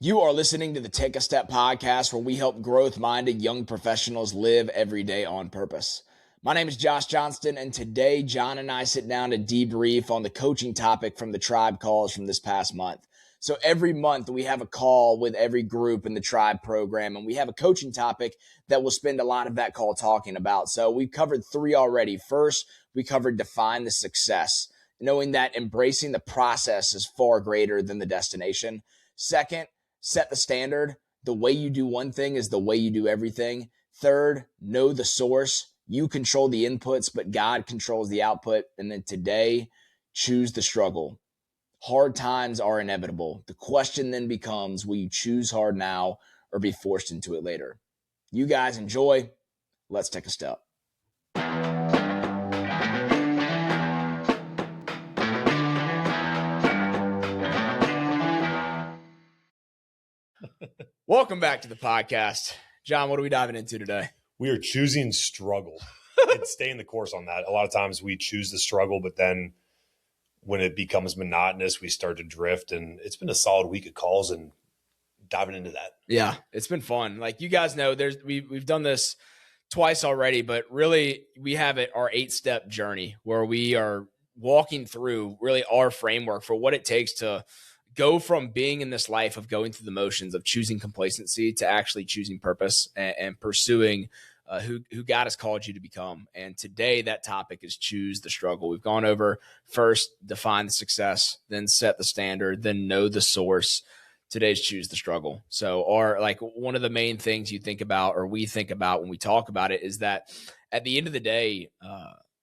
You are listening to the Take a Step podcast, where we help growth-minded young professionals live every day on purpose. My name is Josh Johnston, and today John and I sit down to debrief on the coaching topic from the Tribe calls from this past month. So every month we have a call with every group in the Tribe program, and we have a coaching topic that we'll spend a lot of that call talking about. So we've covered 3 already. First, we covered define the success, knowing that embracing the process is far greater than the destination. Second, set the standard. The way you do one thing is the way you do everything. Third, know the source. You control the inputs, but God controls the output. And then today, choose the struggle. Hard times are inevitable. The question then becomes, will you choose hard now or be forced into it later? You guys enjoy. Let's take a step. Welcome back to the podcast. John, what are we diving into today? We are choosing struggle and staying the course on that. A lot of times we choose the struggle, but then when it becomes monotonous, we start to drift. And it's been a solid week of calls and diving into that. Yeah, it's been fun. Like you guys know, we've done this twice already, but really we have our 8-step journey where we are walking through really our framework for what it takes to go from being in this life of going through the motions of choosing complacency to actually choosing purpose and pursuing who God has called you to become. And today that topic is choose the struggle. We've gone over first, define the success, then set the standard, then know the source. Today's choose the struggle. So one of the main things you think about, or we think about when we talk about it, is that at the end of the day,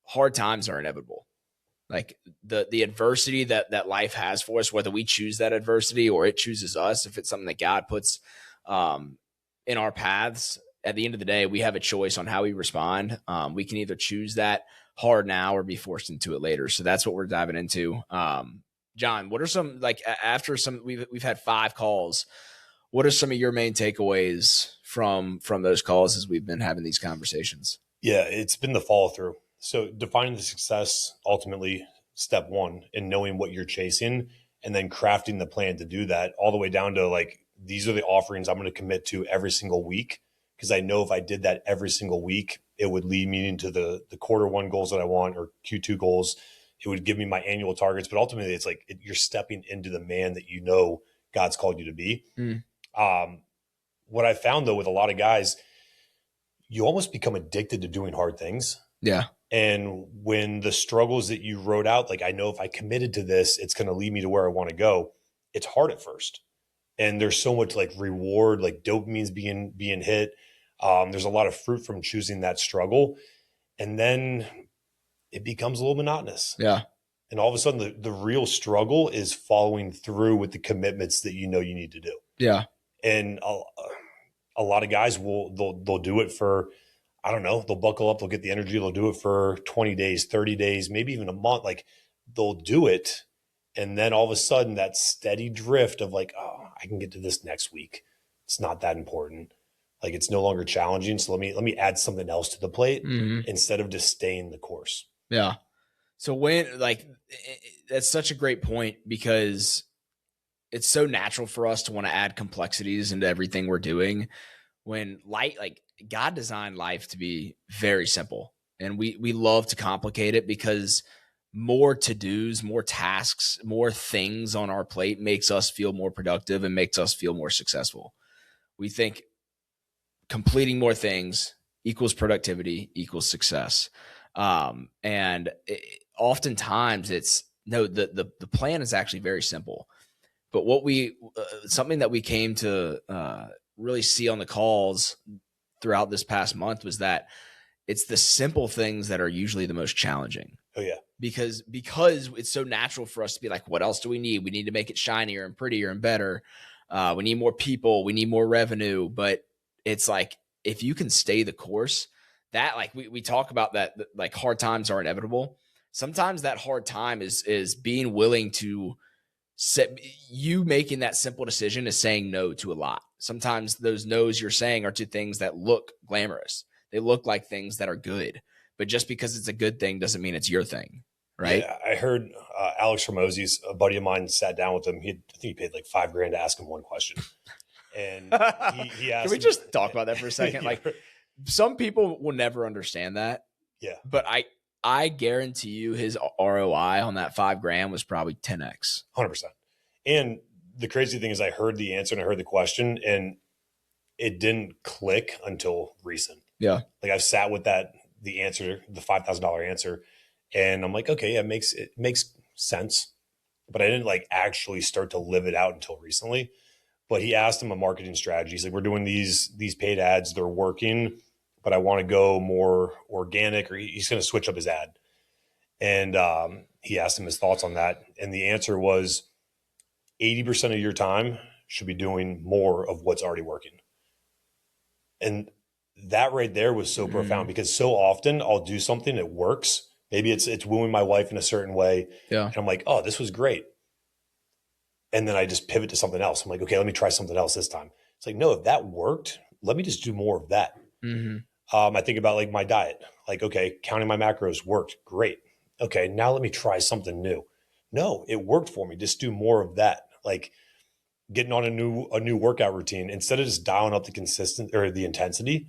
hard times are inevitable. Like the adversity that life has for us, whether we choose that adversity or it chooses us, if it's something that God puts in our paths, at the end of the day, we have a choice on how we respond. We can either choose that hard now or be forced into it later. So that's what we're diving into. John, what are some, like, after some, we've had 5 calls. What are some of your main takeaways from those calls as we've been having these conversations? Yeah, it's been the follow through. So defining the success, ultimately step 1, and knowing what you're chasing, and then crafting the plan to do that, all the way down to like, these are the offerings I'm going to commit to every single week. Because I know if I did that every single week, it would lead me into the quarter 1 goals that I want, or Q2 goals. It would give me my annual targets. But ultimately, it's like you're stepping into the man that you know God's called you to be. What I found, though, with a lot of guys, you almost become addicted to doing hard things. Yeah. And when the struggles that you wrote out, like, I know if I committed to this, it's going to lead me to where I want to go. It's hard at first. And there's so much like reward, like dopamine's being hit. There's a lot of fruit from choosing that struggle. And then it becomes a little monotonous. Yeah. And all of a sudden the real struggle is following through with the commitments that you know you need to do. Yeah. And a lot of guys they'll do it for, I don't know, they'll buckle up, they'll get the energy, they'll do it for 20 days, 30 days, maybe even a month. Like, they'll do it. And then all of a sudden that steady drift of like, oh, I can get to this next week. It's not that important. Like, it's no longer challenging. So let me add something else to the plate instead of just staying the course. Yeah. So that's such a great point, because it's so natural for us to want to add complexities into everything we're doing, when God designed life to be very simple, and we love to complicate it, because more to-dos, more tasks, more things on our plate makes us feel more productive and makes us feel more successful. We think completing more things equals productivity equals success. Oftentimes the plan is actually very simple. But something that we came to really see on the calls throughout this past month was that it's the simple things that are usually the most challenging. Oh yeah. Because it's so natural for us to be like, what else do we need? We need to make it shinier and prettier and better. We need more people. We need more revenue. But it's like, if you can stay the course, that, like, we talk about that, like, hard times are inevitable. Sometimes that hard time is being willing to making that simple decision is saying no to a lot. Sometimes those no's you're saying are to things that look glamorous. They look like things that are good, but just because it's a good thing doesn't mean it's your thing. Right. Yeah, I heard Alex Hormozzi's, a buddy of mine, sat down with him. I think he paid like $5,000 to ask him one question. And he asked Can we him, just talk about that for a second? Yeah. Like, some people will never understand that. Yeah. But I guarantee you his ROI on that $5,000 was probably 10x. 100%. And the crazy thing is I heard the answer and I heard the question and it didn't click until recent. Yeah. Like I've sat with the answer, the $5,000 answer, and I'm like, okay, it makes sense. But I didn't like actually start to live it out until recently. But he asked him a marketing strategy. He's like, we're doing these paid ads, they're working, but I want to go more organic, or he's going to switch up his ad. And he asked him his thoughts on that. And the answer was 80% of your time should be doing more of what's already working. And that right there was so profound, because so often I'll do something that works. Maybe it's wooing my wife in a certain way. Yeah. And I'm like, oh, this was great. And then I just pivot to something else. I'm like, okay, let me try something else this time. It's like, no, if that worked, let me just do more of that. Mm-hmm. I think about like my diet. Like, okay, counting my macros worked. Great. Okay, now let me try something new. No, it worked for me. Just do more of that. Like getting on a new workout routine. Instead of just dialing up the intensity,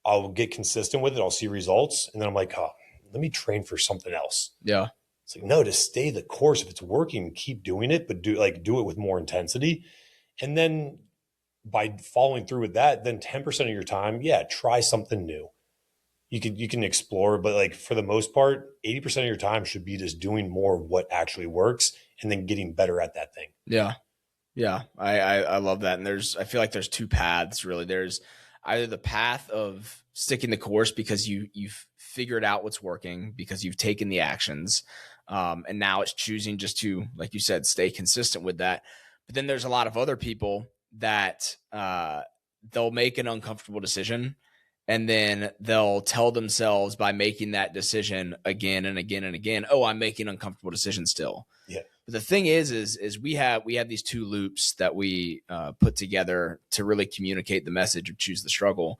I'll get consistent with it. I'll see results. And then I'm like, oh, let me train for something else. Yeah. It's like, no, to stay the course. If it's working, keep doing it, but do it with more intensity. And then by following through with that, then 10% of your time, try something new. You can explore, but like for the most part, 80% of your time should be just doing more of what actually works and then getting better at that thing. Yeah. Yeah. I love that. And I feel like there's two paths really. There's either the path of sticking the course because you've figured out what's working, because you've taken the actions. And now it's choosing just to, like you said, stay consistent with that. But then there's a lot of other people that they'll make an uncomfortable decision, and then they'll tell themselves by making that decision again and again and again, oh, I'm making uncomfortable decisions still. Yeah. But the thing is we have these two loops that we put together to really communicate the message of Choose the Struggle,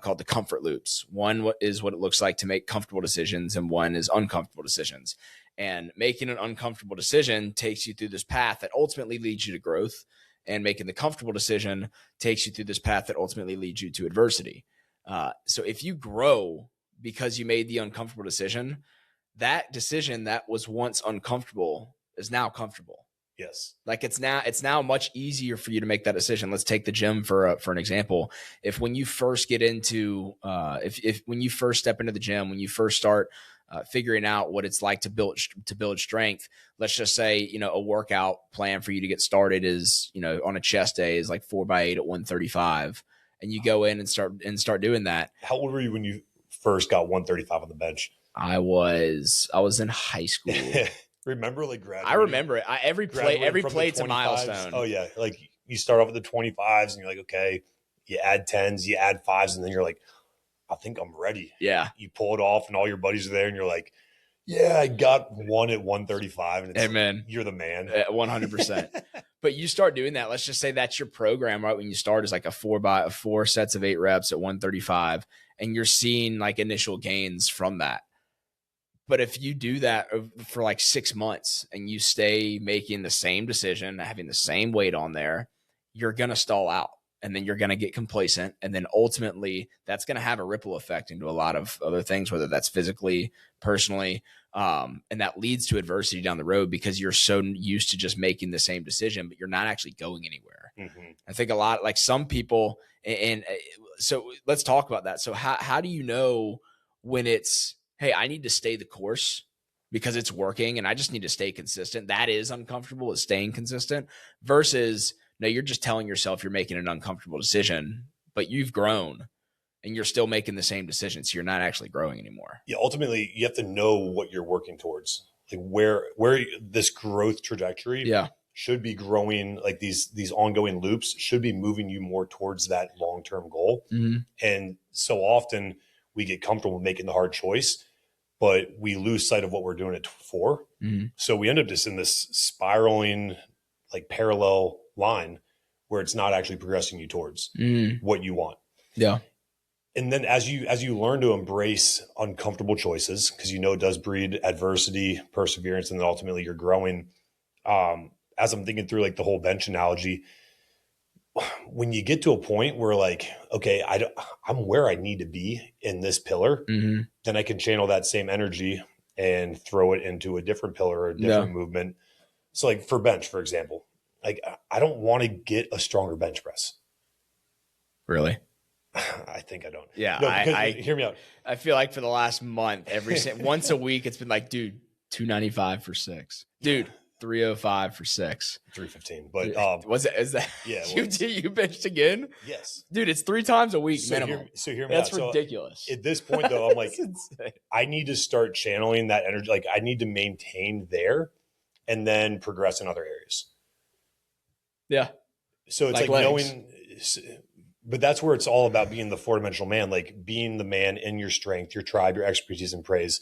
called the comfort loops. One is what it looks like to make comfortable decisions, and one is uncomfortable decisions. And making an uncomfortable decision takes you through this path that ultimately leads you to growth, and making the comfortable decision takes you through this path that ultimately leads you to adversity. So if you grow because you made the uncomfortable decision, that decision that was once uncomfortable is now comfortable. Yes. Like it's now much easier for you to make that decision. Let's take the gym for an example. If when you first get into, when you first step into the gym, when you first start figuring out what it's like to build strength, let's just say, a workout plan for you to get started is, on a chest day is like 4x8 at 135. And you go in and start doing that. How old were you when you first got 135 on the bench? I was in high school. Remember like graduating? I remember it. Every plate's a milestone. Oh yeah. Like you start off with the 25s and you're like, okay, you add 10s, you add 5s, and then you're like, I think I'm ready. Yeah. You pull it off and all your buddies are there and you're like, yeah, I got one at 135. And it's Amen. like, you're the man. 100%. But you start doing that. Let's just say that's your program, right? When you start is like a 4 sets of 8 reps at 135, and you're seeing like initial gains from that. But if you do that for like 6 months and you stay making the same decision, having the same weight on there, you're going to stall out, and then you're going to get complacent. And then ultimately that's going to have a ripple effect into a lot of other things, whether that's physically, personally. And that leads to adversity down the road because you're so used to just making the same decision, but you're not actually going anywhere. Mm-hmm. I think a lot, like some people, and so let's talk about that. So how do you know when it's, hey, I need to stay the course because it's working and I just need to stay consistent? That is uncomfortable, is staying consistent, versus no, you're just telling yourself you're making an uncomfortable decision, but you've grown and you're still making the same decision. So you're not actually growing anymore. Yeah. Ultimately you have to know what you're working towards, like where this growth trajectory should be growing. Like these ongoing loops should be moving you more towards that long-term goal. Mm-hmm. And so often we get comfortable making the hard choice, but we lose sight of what we're doing it for. Mm-hmm. So we end up just in this spiraling, like parallel line where it's not actually progressing you towards what you want. Yeah. And then as you learn to embrace uncomfortable choices, because it does breed adversity, perseverance, and then ultimately you're growing. As I'm thinking through like the whole bench analogy, when you get to a point where like, okay, I'm where I need to be in this pillar, Mm-hmm. then I can channel that same energy and throw it into a different pillar or a different movement. So like for bench, for example, like I don't want to get a stronger bench press. Really? I think I don't. Yeah. No, because hear me out. I feel like for the last month, once a week, it's been like, dude, 295 for 6. Dude, 305 for 6. 315. But is that yeah, you benched again? Yes. Dude, it's 3 times a week minimum. Hear me That's out. ridiculous. So at this point though, I'm like, I need to start channeling that energy. Like I need to maintain there and then progress in other areas. Yeah. So it's like knowing, but that's where it's all about being the 4-dimensional man, like being the man in your strength, your tribe, your expertise and praise.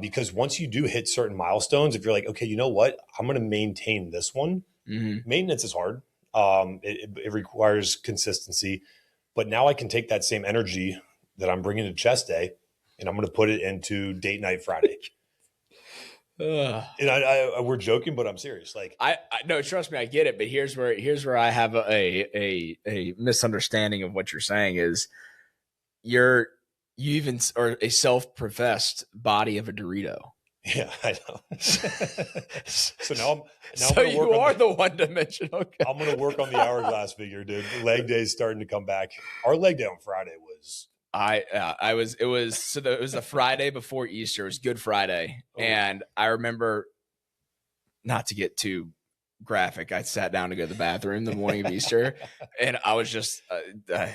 Because once you do hit certain milestones, if you're like, okay, you know what, I'm going to maintain this one. Mm-hmm. Maintenance is hard. It requires consistency, but now I can take that same energy that I'm bringing to chest day and I'm going to put it into date night Friday. And we're joking, but I'm serious. Like I no, trust me, I get it. But here's where I have a misunderstanding of what you're saying is you even are a self-professed body of a Dorito. Yeah, I know. So now you are the one-dimensional guy. I'm going to work on the hourglass figure, dude. Leg day is starting to come back. Our leg day on Friday was. It was the Friday before Easter. It was Good Friday. Oh. And I remember, not to get too graphic, I sat down to go to the bathroom the morning of Easter and I was just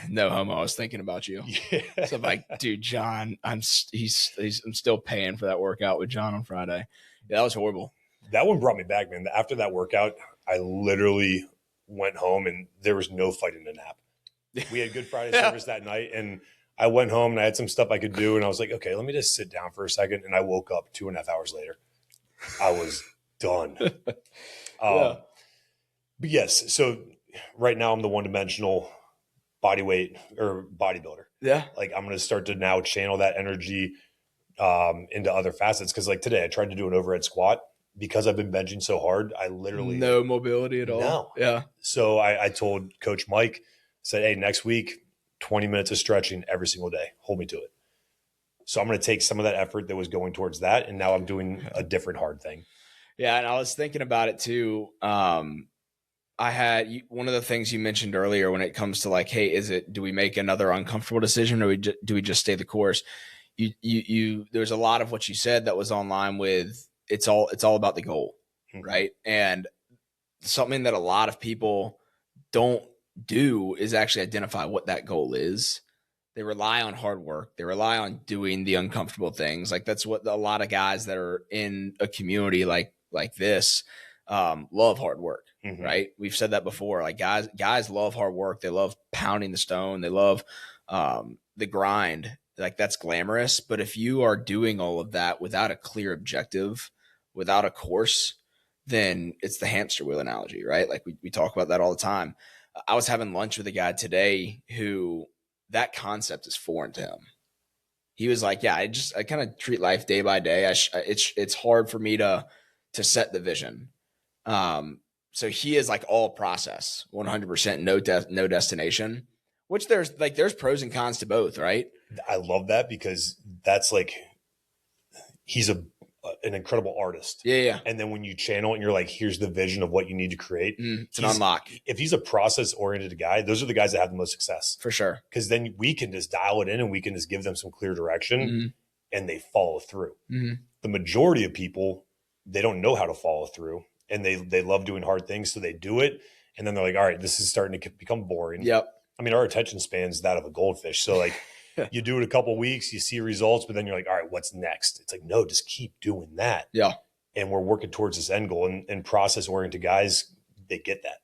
no homo. I was thinking about you. Yeah. So I'm like, dude, John, I'm still paying for that workout with John on Friday. Yeah, that was horrible. That one brought me back, man. After that workout, I literally went home and there was no fighting a nap. We had Good Friday service that night and I went home and I had some stuff I could do. And I was like, okay, let me just sit down for a second. And I woke up 2.5 hours later. I was done. Yeah. But yes, so right now I'm the one-dimensional body weight or bodybuilder. Yeah. Like I'm going to start to now channel that energy into other facets. Cause like today I tried to do an overhead squat because I've been benching so hard. I literally no mobility at all. No. Yeah. So I told Coach Mike, said, hey, next week, 20 minutes of stretching every single day. Hold me to it. So I'm going to take some of that effort that was going towards that. And now I'm doing a different hard thing. Yeah. And I was thinking about it too. I had one of the things you mentioned earlier when it comes to like, hey, do we make another uncomfortable decision or do we just stay the course? There's a lot of what you said that was online with it's all about the goal. Mm-hmm. Right. And something that a lot of people don't do is actually identify what that goal is. They rely on hard work. They rely on doing the uncomfortable things. Like that's what a lot of guys that are in a community like this love hard work. Mm-hmm. Right. We've said that before. Like guys love hard work. They love pounding the stone. They love the grind. Like that's glamorous. But if you are doing all of that without a clear objective, without a course, then it's the hamster wheel analogy, right? Like we talk about that all the time. I was having lunch with a guy today who that concept is foreign to him. He was like, yeah, I kind of treat life day by day. It's hard for me to set the vision. So he is like all process, 100%, no destination, which there's pros and cons to both, right? I love that because that's like, he's an incredible artist. Yeah. And then when you channel and you're like, here's the vision of what you need to create. It's an unlock. If he's a process oriented guy, those are the guys that have the most success. For sure. Because then we can just dial it in and we can just give them some clear direction and they follow through. Mm-hmm. The majority of people, they don't know how to follow through and they love doing hard things. So they do it. And then they're like, all right, this is starting to become boring. Yep. I mean, our attention span is that of a goldfish. So like, you do it a couple of weeks, you see results, but then you're like, all right, what's next? It's like, no, just keep doing that. Yeah. And we're working towards this end goal and process-oriented guys, they get that.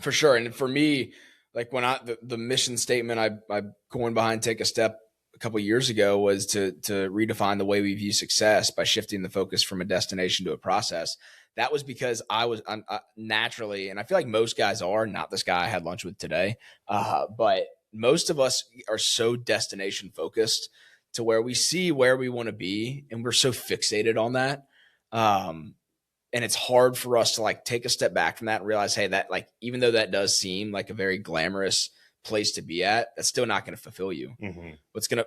For sure. And for me, like when the mission statement I coined behind Take a Step a couple of years ago was to redefine the way we view success by shifting the focus from a destination to a process. That was because I'm naturally, and I feel like most guys are, not this guy I had lunch with today, but most of us are so destination focused to where we see where we want to be, and we're so fixated on that. And it's hard for us to like take a step back from that and realize, hey, that like, even though that does seem like a very glamorous place to be at, that's still not going to fulfill you.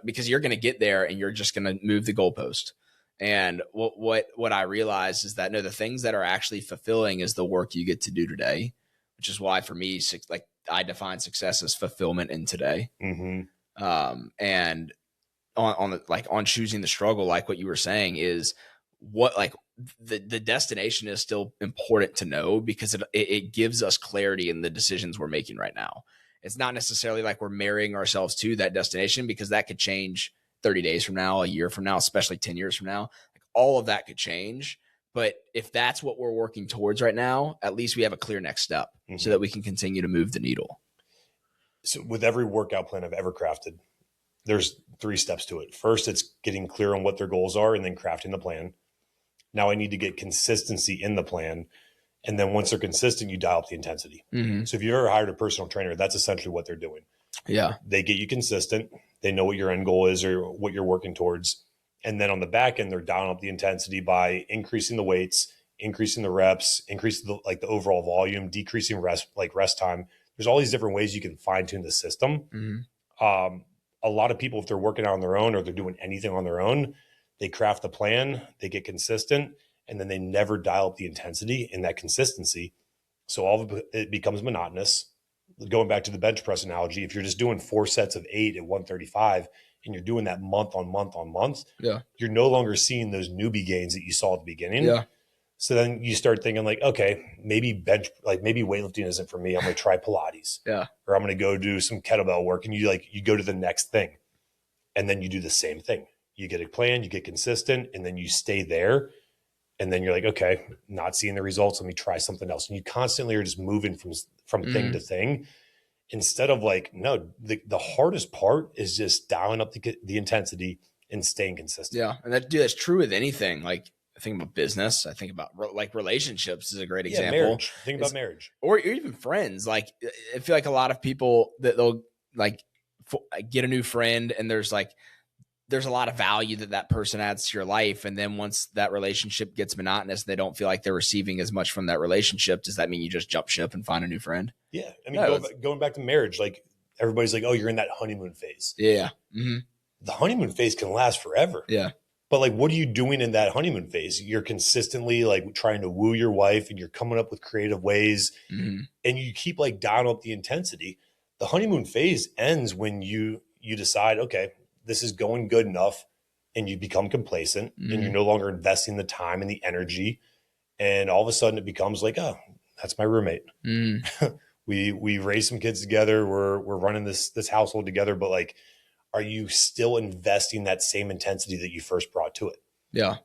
Because you're going to get there and you're just going to move the goalpost. And what I realized is that no, the things that are actually fulfilling is the work you get to do today, which is why for me, like I define success as fulfillment in today. And on choosing the struggle, like what you were saying, is what like the destination is still important to know, because it gives us clarity in the decisions we're making right now. It's not necessarily like we're marrying ourselves to that destination, because that could change 30 days from now, a year from now, especially 10 years from now. Like all of that could change. But if that's what we're working towards right now, at least we have a clear next step so that we can continue to move the needle. So with every workout plan I've ever crafted, there's 3 steps to it. First, it's getting clear on what their goals are and then crafting the plan. Now I need to get consistency in the plan. And then once they're consistent, you dial up the intensity. So if you've ever hired a personal trainer, that's essentially what they're doing. Yeah. They get you consistent. They know what your end goal is or what you're working towards. And then on the back end, they're dialing up the intensity by increasing the weights, increasing the reps, increasing the overall volume, decreasing rest time. There's all these different ways you can fine tune the system. A lot of people, if they're working out on their own or they're doing anything on their own, they craft the plan, they get consistent, and then they never dial up the intensity and that consistency. So all of it becomes monotonous. Going back to the bench press analogy, if you're just doing 4 sets of 8 at 135 and you're doing that month on month, you're no longer seeing those newbie gains that you saw at the beginning. So then you start thinking like, okay, maybe weightlifting isn't for me. I'm going to try Pilates. Or I'm going to go do some kettlebell work. And you go to the next thing. And then you do the same thing. You get a plan, you get consistent, and then you stay there. And then you're like, okay, not seeing the results. Let me try something else. And you constantly are just moving from thing to thing, instead of like, no, the hardest part is just dialing up the intensity and staying consistent. Yeah. And that's true with anything. Like I think about business. I think about like relationships is a great example. Marriage. Think about marriage. Or even friends. Like I feel like a lot of people that they'll like get a new friend, and there's a lot of value that person adds to your life. And then once that relationship gets monotonous, they don't feel like they're receiving as much from that relationship. Does that mean you just jump ship and find a new friend? Yeah. I mean, going back to marriage, like everybody's like, oh, you're in that honeymoon phase. Yeah. The honeymoon phase can last forever. Yeah. But like, what are you doing in that honeymoon phase? You're consistently like trying to woo your wife, and you're coming up with creative ways, and you keep like dialing up the intensity. The honeymoon phase ends when you decide, okay, this is going good enough, and you become complacent, and you're no longer investing the time and the energy. And all of a sudden it becomes like, oh, that's my roommate. We raised some kids together. We're running this household together, but like, are you still investing that same intensity that you first brought to it? Yeah.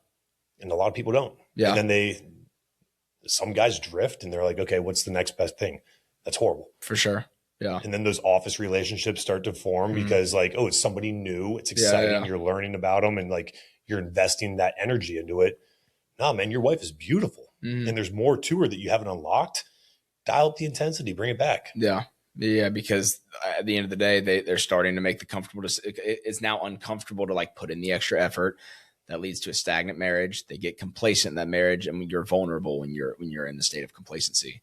And a lot of people don't. Yeah. And then some guys drift, and they're like, okay, what's the next best thing? That's horrible. For sure. Yeah. And then those office relationships start to form because like, oh, it's somebody new. It's exciting. Yeah. You're learning about them, and like you're investing that energy into it. No, man, your wife is beautiful, and there's more to her that you haven't unlocked. Dial up the intensity, bring it back. Yeah. Yeah. Because at the end of the day, they're starting to make the comfortable. It's now uncomfortable to like put in the extra effort. That leads to a stagnant marriage. They get complacent in that marriage, and you're vulnerable when you're in the state of complacency.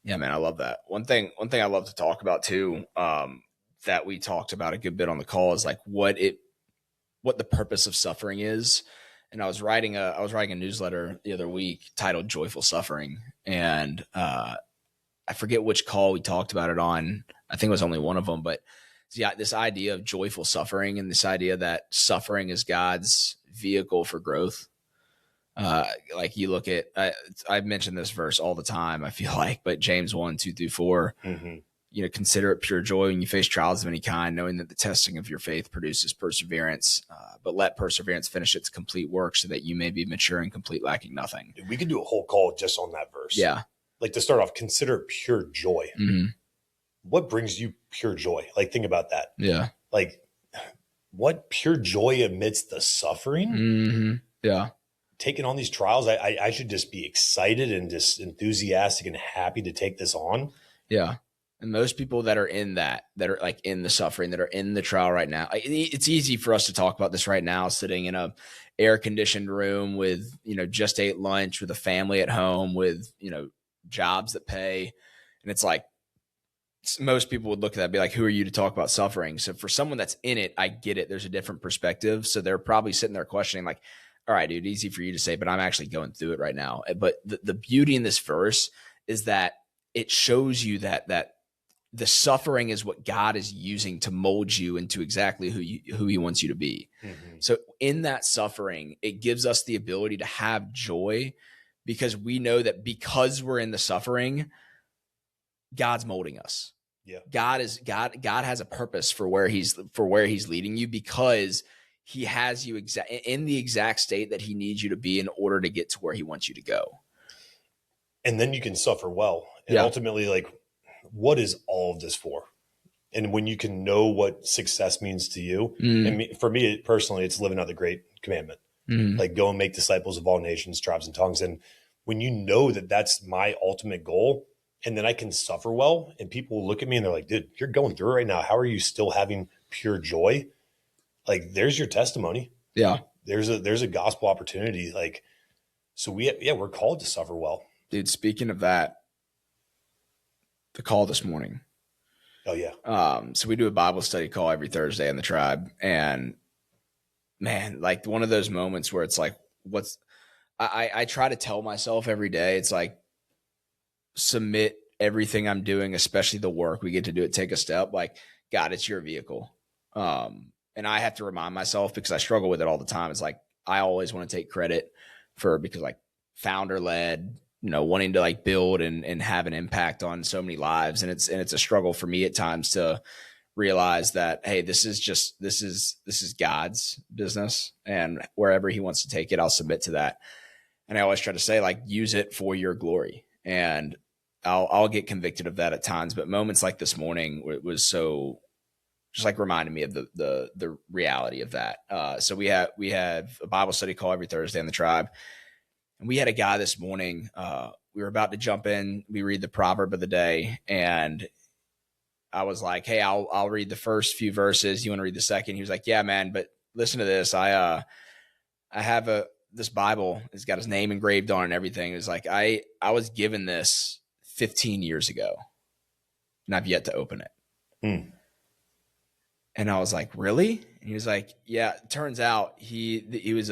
Yeah, man, I love that. One thing I love to talk about too, that we talked about a good bit on the call, is like what the purpose of suffering is. And I was writing a newsletter the other week titled Joyful Suffering. And, I forget which call we talked about it on. I think it was only one of them, but yeah, this idea of joyful suffering, and this idea that suffering is God's vehicle for growth. Like you look at, I've mentioned this verse all the time, I feel like, but James 1:2-4, consider it pure joy when you face trials of any kind, knowing that the testing of your faith produces perseverance, but let perseverance finish its complete work, so that you may be mature and complete, lacking nothing. We could do a whole call just on that verse. Yeah. Like to start off, consider it pure joy. What brings you pure joy? Like, think about that. Yeah. Like, what pure joy amidst the suffering? Yeah. Taking on these trials, I should just be excited and just enthusiastic and happy to take this on. Yeah. And most people that are in that are like in the suffering, that are in the trial right now, it's easy for us to talk about this right now, sitting in a air conditioned room with, just ate lunch with a family at home with, jobs that pay. And it's like, most people would look at that and be like, who are you to talk about suffering? So for someone that's in it, I get it. There's a different perspective. So they're probably sitting there questioning like, all right, dude, easy for you to say, but I'm actually going through it right now. But the beauty in this verse is that it shows you that the suffering is what God is using to mold you into exactly who he wants you to be. Mm-hmm. So in that suffering, it gives us the ability to have joy because we know that because we're in the suffering, God's molding us. Yeah. God has a purpose for where he's leading you because he has you in the exact state that he needs you to be in order to get to where he wants you to go. And then you can suffer well. And ultimately, like, what is all of this for? And when you can know what success means to you, and for me personally, it's living out the great commandment, like go and make disciples of all nations, tribes, and tongues. And when you know that that's my ultimate goal, and then I can suffer well, and people will look at me and they're like, dude, you're going through it right now. How are you still having pure joy? Like, there's your testimony. Yeah. There's a gospel opportunity. Like, so we're called to suffer well. Dude, speaking of that, the call this morning. Oh yeah. So we do a Bible study call every Thursday in the tribe, and man, like one of those moments where it's like, I try to tell myself every day, it's like, submit everything I'm doing, especially the work we get to do it, take a step, like, God, it's your vehicle. And I have to remind myself because I struggle with it all the time. It's like, I always want to take credit because like founder led, wanting to like build and have an impact on so many lives. And it's a struggle for me at times to realize that, hey, this is God's business, and wherever he wants to take it, I'll submit to that. And I always try to say, like, use it for your glory. And I'll get convicted of that at times, but moments like this morning, it was so just like reminding me of the reality of that. So we have a Bible study call every Thursday in the tribe. And we had a guy this morning, we were about to jump in. We read the proverb of the day, and I was like, hey, I'll read the first few verses. You want to read the second? He was like, yeah, man, but listen to this. I have this Bible. It's got his name engraved on it and everything. It was like, I was given this 15 years ago, and I've yet to open it. And I was like, really? And he was like, yeah, it turns out he was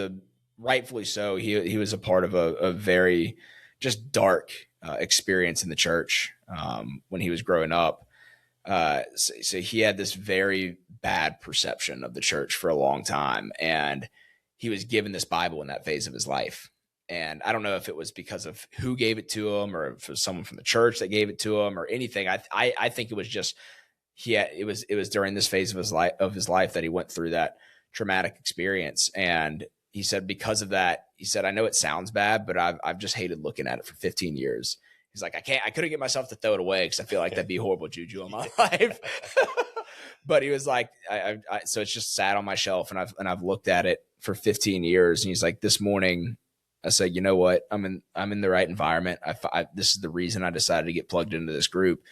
rightfully so. He was a part of a very just dark experience in the church when he was growing up. So he had this very bad perception of the church for a long time. And he was given this Bible in that phase of his life. And I don't know if it was because of who gave it to him, or if it was someone from the church that gave it to him, or anything. I think it was just it was during this phase of his life that he went through that traumatic experience. And he said, because of that, he said, I know it sounds bad, but I've just hated looking at it for 15 years. He's like, I couldn't get myself to throw it away because I feel like that'd be horrible juju in my life. But he was like, so it's just sat on my shelf, and I've looked at it for 15 years. And he's like, this morning, I said, you know what? I'm in the right environment. This is the reason I decided to get plugged into this group.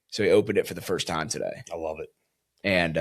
So he opened it for the first time today. I love it. And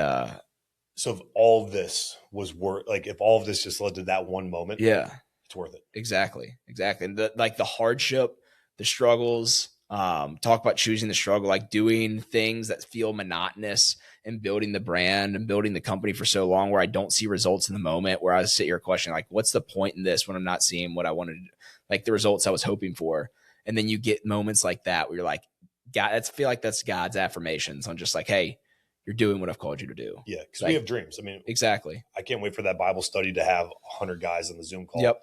so if all of this was worth, like, if all of this just led to that one moment, yeah, it's worth it. Exactly. And the hardship, the struggles, talk about choosing the struggle, like doing things that feel monotonous and building the brand and building the company for so long where I don't see results in the moment, where I sit here questioning, like, what's the point in this when I'm not seeing what I wanted to do, like the results I was hoping for. And then you get moments like that where you're like, God, I feel like that's God's affirmations on just like, hey, you're doing what I've called you to do. Yeah. Because like, we have dreams. I mean, exactly. I can't wait for that Bible study to have 100 guys on the Zoom call. Yep.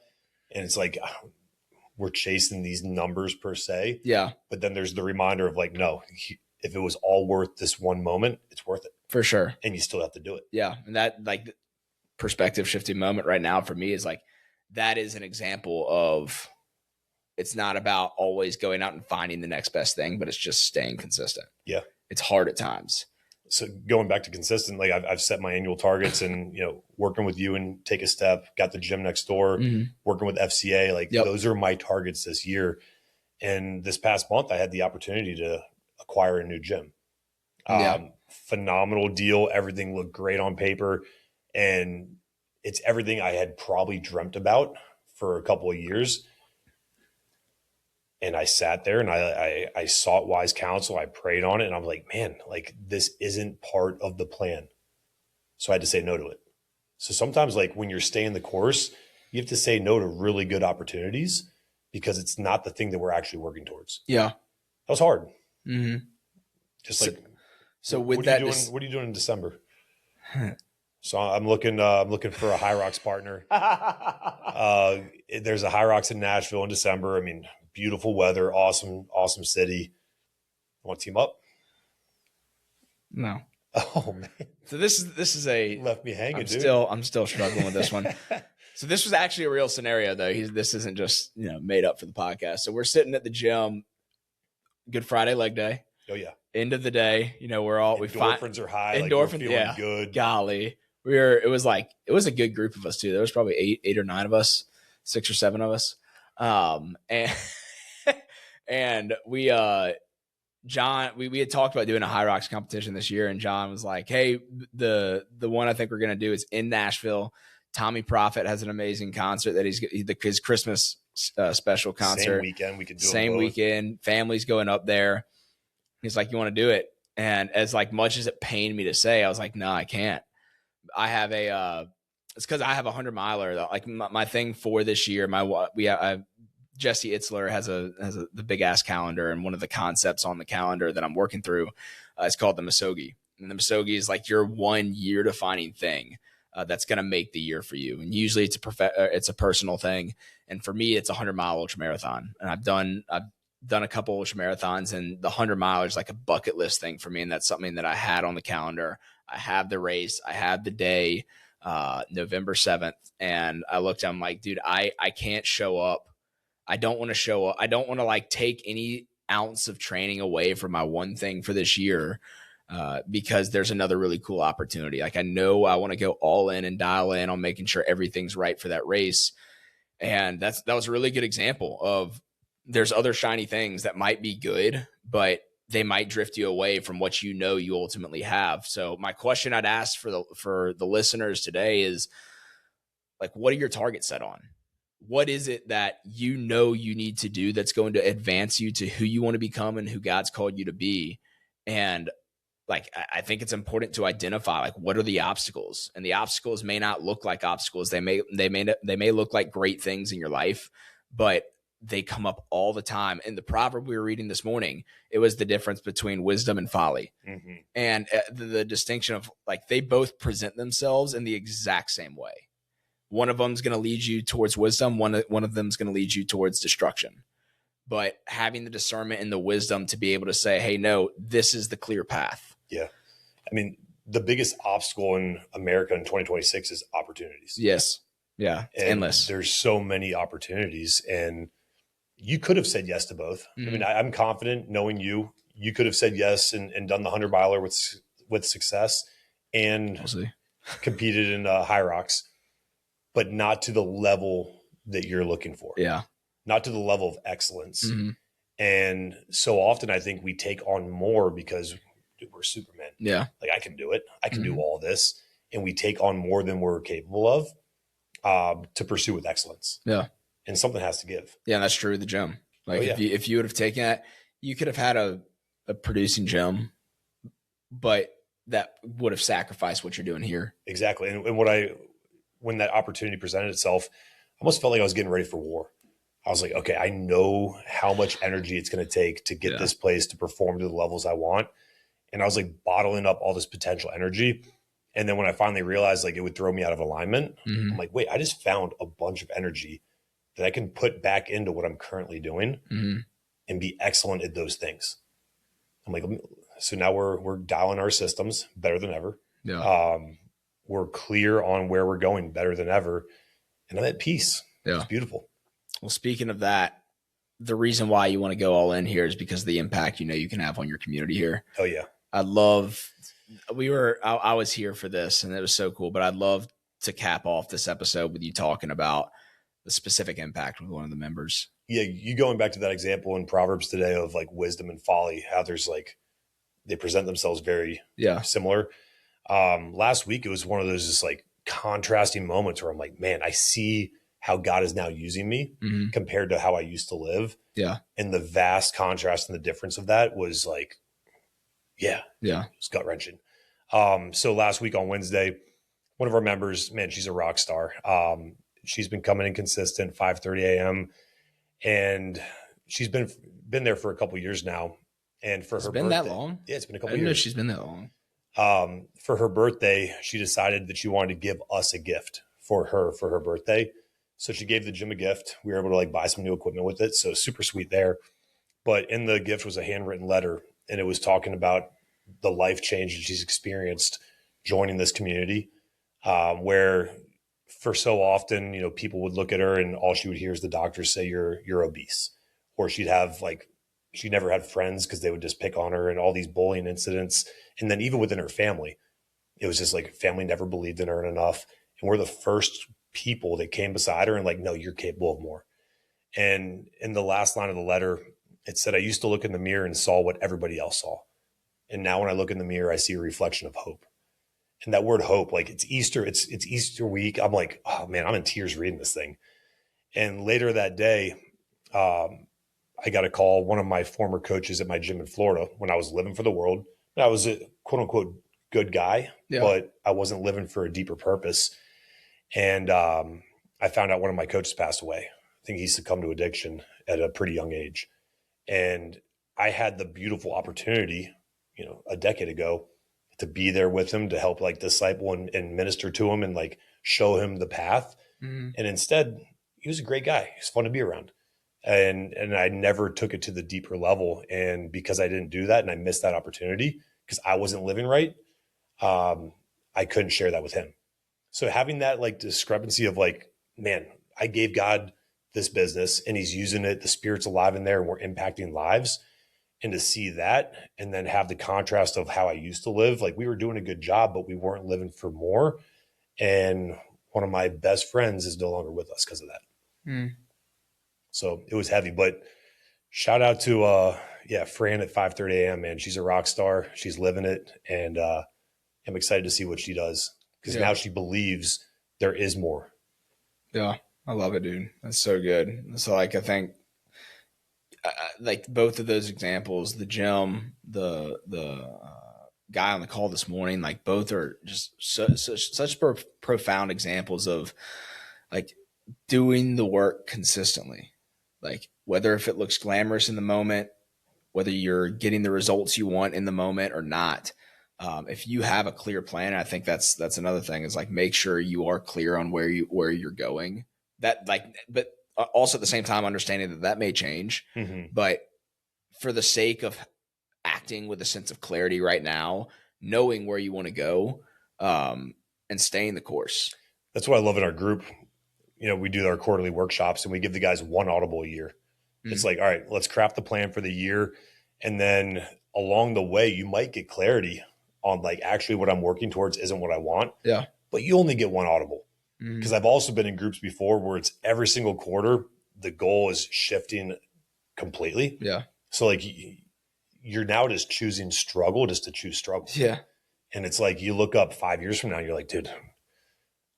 And it's like, we're chasing these numbers per se. Yeah. But then there's the reminder of like, no, if it was all worth this one moment, it's worth it. For sure. And you still have to do it. Yeah. And that, like, perspective shifting moment right now for me is like, that is an example of, it's not about always going out and finding the next best thing, but it's just staying consistent. Yeah. It's hard at times. So going back to consistent, like I've set my annual targets, and, working with you and Take a Step, got the gym next door, working with FCA, like those are my targets this year. And this past month, I had the opportunity to acquire a new gym. Phenomenal deal. Everything looked great on paper. And it's everything I had probably dreamt about for a couple of years. And I sat there and I sought wise counsel. I prayed on it and I'm like, man, like this isn't part of the plan. So I had to say no to it. So sometimes like when you're staying the course, you have to say no to really good opportunities because it's not the thing that we're actually working towards. Yeah. That was hard. Mm-hmm. Just like, so with what that, what are you doing in December? So I'm looking for a High Rocks partner. There's a High Rocks in Nashville in December. I mean, beautiful weather, awesome city. Want to team up? No. Oh man. So this is a left me hanging. I'm still struggling with this one. So this was actually a real scenario though. This isn't just, made up for the podcast. So we're sitting at the gym, Good Friday leg day. Oh yeah. End of the day, endorphins are high. Endorphins, like feeling good. Golly. It was a good group of us too. There was probably eight or nine of us, 6 or 7 of us. And we John, we had talked about doing a High Rocks competition this year, and John was like, hey, the one I think we're gonna do is in Nashville. Tommy Prophet has an amazing concert that his Christmas special concert. Same weekend, we could do same weekend. Family's going up there. He's like, you want to do it? And as much as it pained me to say, I was like, no, I can't. I have it's because I have a 100-miler. Like my thing for this year, Jesse Itzler has the big ass calendar, and one of the concepts on the calendar that I'm working through is called the Misogi. And the Misogi is like your 1 year defining thing that's going to make the year for you. And usually it's a personal thing. And for me, it's a 100-mile ultra marathon. And I've done a couple ultra marathons, and the 100-miler is like a bucket list thing for me. And that's something that I had on the calendar. I have the race. I have the day, November 7th. And I looked, I'm like, dude, I can't show up. I don't want to show up. I don't want to take any ounce of training away from my one thing for this year because there's another really cool opportunity. I know I want to go all in and dial in on making sure everything's right for that race. And that was a really good example of there's other shiny things that might be good, but they might drift you away from what you ultimately have. So my question I'd ask for the listeners today is what are your targets set on? What is it that you need to do that's going to advance you to who you want to become and who God's called you to be? And I think it's important to identify what are the obstacles, and the obstacles may not look like obstacles. They may look like great things in your life, but they come up all the time. In the proverb we were reading this morning, it was the difference between wisdom and folly. Mm-hmm. And the distinction of they both present themselves in the exact same way. One of them is going to lead you towards wisdom. One of them is going to lead you towards destruction. But having the discernment and the wisdom to be able to say, hey, no, this is the clear path. Yeah. I mean, the biggest obstacle in America in 2026 is opportunities. Yes. Yeah. It's endless. There's so many opportunities, and you could have said yes to both. Mm-hmm. I mean, I'm confident knowing you could have said yes and done the 100-miler with success and competed in High Rocks, but not to the level that you're looking for. Yeah. Not to the level of excellence. Mm-hmm. And so often I think we take on more because we're Superman. Yeah. I can do it. I can do all this. And we take on more than we're capable of to pursue with excellence. Yeah. And something has to give. Yeah, that's true of the gym. If you would have taken that, you could have had a producing gym, but that would have sacrificed what you're doing here. Exactly. And when that opportunity presented itself, I almost felt like I was getting ready for war. I was like, okay, I know how much energy it's going to take to get this place to perform to the levels I want. And I was bottling up all this potential energy. And then when I finally realized it would throw me out of alignment, mm-hmm. I'm like, wait, I just found a bunch of energy that I can put back into what I'm currently doing mm-hmm. and be excellent at those things. I'm like, so now we're dialing our systems better than ever. Yeah. We're clear on where we're going better than ever. And I'm at peace. Yeah. It's beautiful. Well, speaking of that, the reason why you want to go all in here is because of the impact you can have on your community here. Oh yeah. I was here for this and it was so cool, but I'd love to cap off this episode with you talking about the specific impact with one of the members. Yeah. You going back to that example in Proverbs today of wisdom and folly, how there's they present themselves very Yeah. similar. Last week, it was one of those just like contrasting moments where I'm like, man, I see how God is now using me compared to how I used to live. Yeah. And the vast contrast and the difference of that was like, yeah, Yeah. it was gut wrenching. So last week on Wednesday, one of our members, man, she's a rock star. She's been coming in consistent, 5:30 a.m. and she's been there for a couple years now. And for It's her been birthday, that long? yeah, it's been a I couple didn't know years. she's been that long. For her birthday, she decided that she wanted to give us a gift for her birthday. So she gave the gym a gift. We were able to like buy some new equipment with it. So super sweet there. But in the gift was a handwritten letter, and it was talking about the life change that she's experienced joining this community, where for so often, you know, people would look at her and all she would hear is the doctors say you're obese, or she'd have like, she never had friends because they would just pick on her and all these bullying incidents. And then even within her family, it was just like family never believed in her enough. And we're the first people that came beside her and like, no, you're capable of more. And in the last line of the letter, it said, I used to look in the mirror and saw what everybody else saw. And now when I look in the mirror, I see a reflection of hope. And that word hope, like it's Easter, it's Easter week. I'm like, oh man, I'm in tears reading this thing. And later that day, I got a call, one of my former coaches at my gym in Florida when I was living for the world. I was a quote unquote good guy, but I wasn't living for a deeper purpose. And I found out one of my coaches passed away. I think he succumbed to addiction at a pretty young age. And I had the beautiful opportunity, you know, a decade ago to be there with him to help like disciple and minister to him and like show him the path. And instead, he was a great guy. He's fun to be around. And I never took it to the deeper level. And because I didn't do that and I missed that opportunity because I wasn't living right, I couldn't share that with him. So having that like discrepancy of like, man, I gave God this business and he's using it, the Spirit's alive in there and we're impacting lives. And to see that and then have the contrast of how I used to live, like we were doing a good job, but we weren't living for more. And one of my best friends is no longer with us because of that. So it was heavy, but shout out to, Fran at 5:30 a.m., man. She's a rock star. She's living it. And I'm excited to see what she does because now she believes there is more. Yeah. I love it, dude. That's so good. So like, I think like both of those examples, the gym, the guy on the call this morning, like both are just such profound examples of like doing the work consistently. Like whether if it looks glamorous in the moment, whether you're getting the results you want in the moment or not, if you have a clear plan, I think that's another thing is like make sure you are clear on where you're going. That like, but also at the same time understanding that may change. But for the sake of acting with a sense of clarity right now, knowing where you want to go, and staying the course. That's what I love in our group. You know, we do our quarterly workshops and we give the guys one audible a year. It's like, all right, let's craft the plan for the year. And then along the way, you might get clarity on like actually what I'm working towards isn't what I want. Yeah. But you only get one audible. Because I've also been in groups before where it's every single quarter, the goal is shifting completely. Yeah. So like you're now just choosing struggle just to choose struggle. Yeah. And it's like you look up 5 years from now, you're like, dude,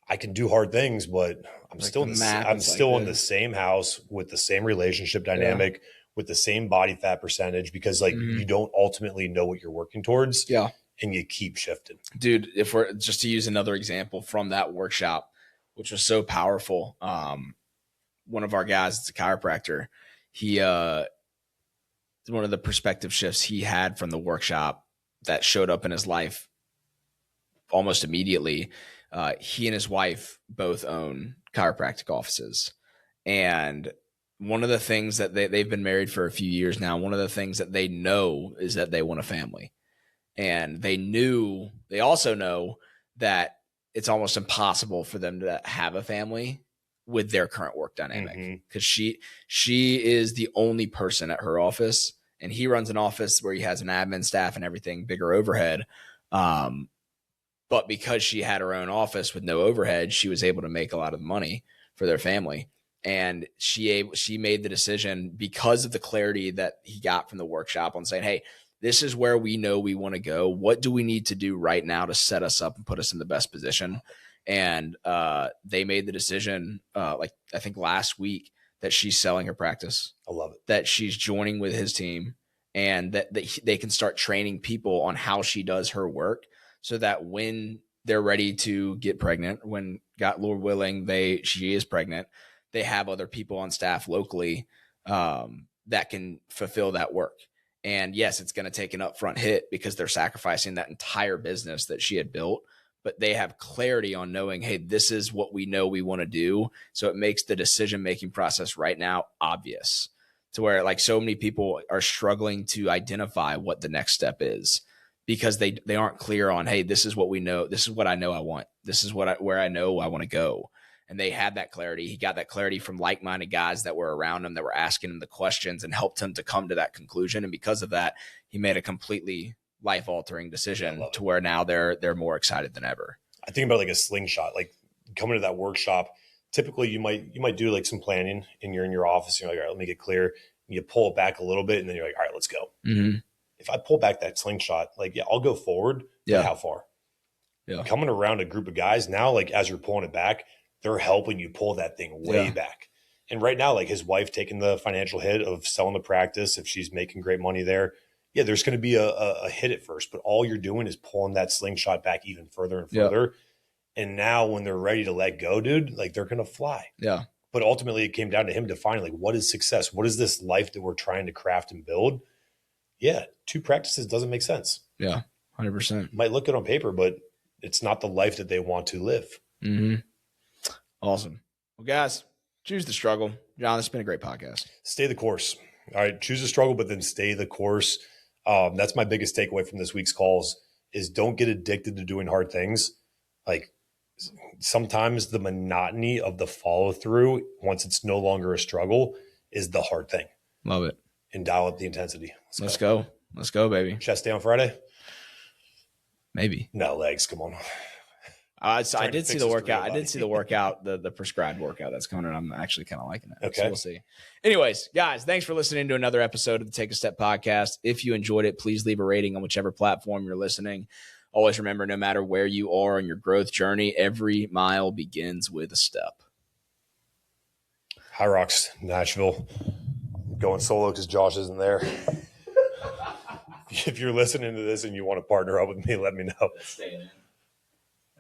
I can do hard things, but I'm Like still in the same house with the same relationship dynamic, with the same body fat percentage, because like you don't ultimately know what you're working towards. Yeah. And you keep shifting. Dude, if we're just to use another example from that workshop, which was so powerful. One of our guys, it's a chiropractor. He, one of the perspective shifts he had from the workshop that showed up in his life almost immediately. He and his wife both own chiropractic offices. And one of the things that they've been married for a few years now, one of the things that they know is that they want a family. And they also know that it's almost impossible for them to have a family with their current work dynamic because she is the only person at her office and he runs an office where he has an admin staff and everything, bigger overhead. But because she had her own office with no overhead, she was able to make a lot of money for their family. And she made the decision because of the clarity that he got from the workshop on saying, hey, this is where we know we want to go. What do we need to do right now to set us up and put us in the best position? And they made the decision, like I think last week, that she's selling her practice. I love it. That she's joining with his team, and that they can start training people on how she does her work, so that when they're ready to get pregnant, when God Lord willing, she is pregnant, they have other people on staff locally that can fulfill that work. And yes, it's going to take an upfront hit because they're sacrificing that entire business that she had built, but they have clarity on knowing, hey, this is what we know we want to do. So it makes the decision-making process right now obvious, to where like so many people are struggling to identify what the next step is because they aren't clear on, hey, this is what we know. This is what I know I want. This is where I know I want to go. And they had that clarity. He got that clarity from like-minded guys that were around him, that were asking him the questions and helped him to come to that conclusion. And because of that, he made a completely life-altering decision to where now they're more excited than ever. I think about like a slingshot, like coming to that workshop. Typically, you might do like some planning, and you're in your office. And you're like, all right, let me get clear. And you pull it back a little bit, and then you're like, all right, let's go. Mm-hmm. If I pull back that slingshot, like, yeah, I'll go forward. Yeah. But how far? Yeah. Coming around a group of guys now, like as you're pulling it back, they're helping you pull that thing way back. And right now, like his wife taking the financial hit of selling the practice, if she's making great money there, yeah, there's going to be a hit at first, but all you're doing is pulling that slingshot back even further and further. Yeah. And now when they're ready to let go, dude, like they're going to fly. Yeah. But ultimately it came down to him defining like, what is success? What is this life that we're trying to craft and build? Yeah. 2 practices doesn't make sense. Yeah. 100%. Might look good on paper, but it's not the life that they want to live. Mm-hmm. Awesome. Well, guys, choose the struggle. John, this has been a great podcast. Stay the course. All right. Choose the struggle, but then stay the course. That's my biggest takeaway from this week's calls is don't get addicted to doing hard things. Like sometimes the monotony of the follow through, once it's no longer a struggle, is the hard thing. Love it. And dial up the intensity. Let's go. Let's go, baby. Chest day on Friday? Maybe. No, legs. Come on. I did see the workout. I did see the workout, the prescribed workout that's coming in. I'm actually kind of liking it. Okay. So we'll see. Anyways, guys, thanks for listening to another episode of the Take a Step podcast. If you enjoyed it, please leave a rating on whichever platform you're listening. Always remember, no matter where you are on your growth journey, every mile begins with a step. High Rocks, Nashville. Going solo because Josh isn't there. If you're listening to this and you want to partner up with me, let me know. Staying in.